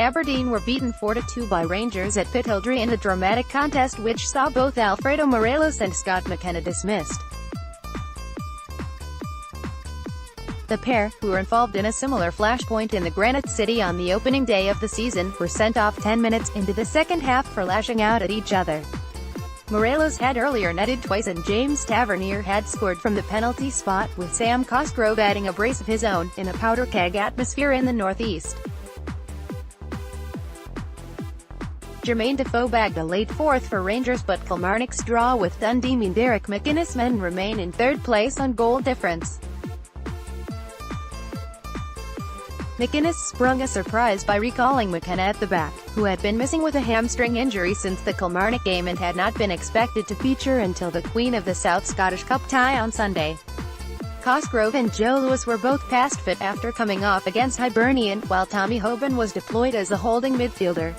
Aberdeen were beaten 4-2 by Rangers at Pittodrie in a dramatic contest which saw both Alfredo Morelos and Scott McKenna dismissed. The pair, who were involved in a similar flashpoint in the Granite City on the opening day of the season, were sent off 10 minutes into the second half for lashing out at each other. Morelos had earlier netted twice and James Tavernier had scored from the penalty spot, with Sam Cosgrove adding a brace of his own, in a powder-keg atmosphere in the northeast. Jermain bagged a late fourth for Rangers, but Kilmarnock's draw with Dundee mean Derek McInnes' men remain in third place on goal difference. McInnes sprung a surprise by recalling McKenna at the back, who had been missing with a hamstring injury since the Kilmarnock game and had not been expected to feature until the Queen of the South Scottish Cup tie on Sunday. Cosgrove and Joe Lewis were both past fit after coming off against Hibernian, while Tommy Hoban was deployed as a holding midfielder.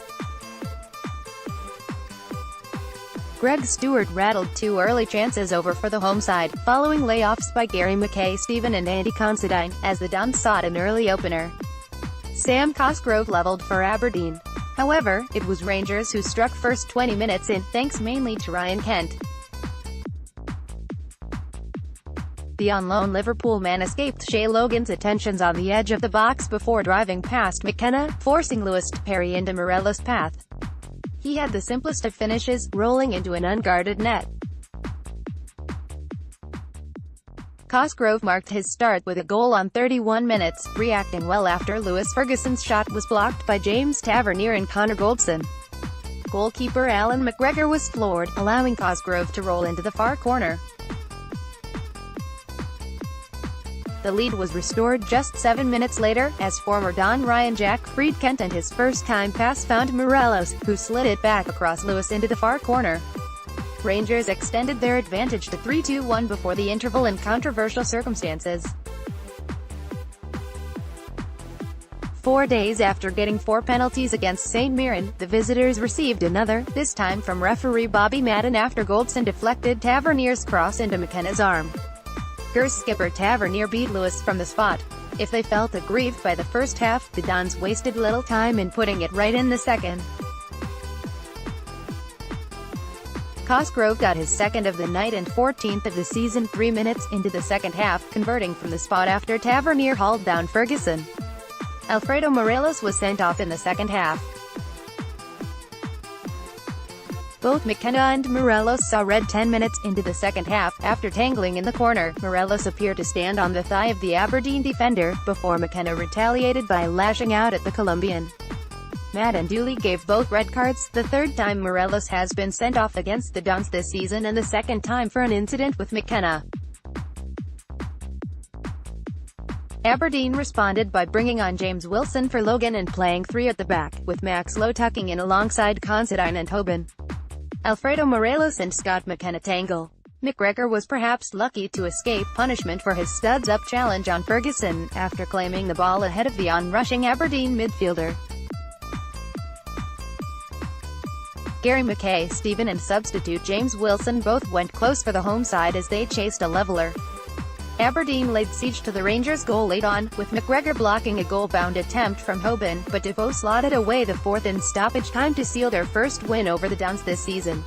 Greg Stewart rattled two early chances over for the home side, following layoffs by Gary Mackay, Stephen and Andy Considine, as the Dons sought an early opener. Sam Cosgrove levelled for Aberdeen. However, it was Rangers who struck first 20 minutes in, thanks mainly to Ryan Kent. The on-loan Liverpool man escaped Shay Logan's attentions on the edge of the box before driving past McKenna, forcing Lewis to parry into Morelos' path. He had the simplest of finishes, rolling into an unguarded net. Cosgrove marked his start with a goal on 31 minutes, reacting well after Lewis Ferguson's shot was blocked by James Tavernier and Connor Goldson. Goalkeeper Alan McGregor was floored, allowing Cosgrove to roll into the far corner. The lead was restored just 7 minutes later, as former Don Ryan Jack freed Kent and his first-time pass found Morelos, who slid it back across Lewis into the far corner. Rangers extended their advantage to 3-2-1 before the interval in controversial circumstances. 4 days after getting 4 penalties against St Mirren, the visitors received another, this time from referee Bobby Madden after Goldson deflected Tavernier's cross into McKenna's arm. Gers skipper Tavernier beat Lewis from the spot. If they felt aggrieved by the first half, the Dons wasted little time in putting it right in the second. Cosgrove got his second of the night and 14th of the season 3 minutes into the second half, converting from the spot after Tavernier hauled down Ferguson. Alfredo Morelos was sent off in the second half. Both McKenna and Morelos saw red 10 minutes into the second half. After tangling in the corner, Morelos appeared to stand on the thigh of the Aberdeen defender, before McKenna retaliated by lashing out at the Colombian. Madden duly gave both red cards, the third time Morelos has been sent off against the Dons this season and the second time for an incident with McKenna. Aberdeen responded by bringing on James Wilson for Logan and playing 3 at the back, with Max Lowe tucking in alongside Considine and Hoban. Alfredo Morelos and Scott McKenna tangle. McGregor was perhaps lucky to escape punishment for his studs-up challenge on Ferguson, after claiming the ball ahead of the on-rushing Aberdeen midfielder. Gary Mackay, Stephen and substitute James Wilson both went close for the home side as they chased a leveller. Aberdeen laid siege to the Rangers' goal late on, with McGregor blocking a goal-bound attempt from Hoban, but Defoe slotted away the fourth in stoppage time to seal their first win over the Dons this season.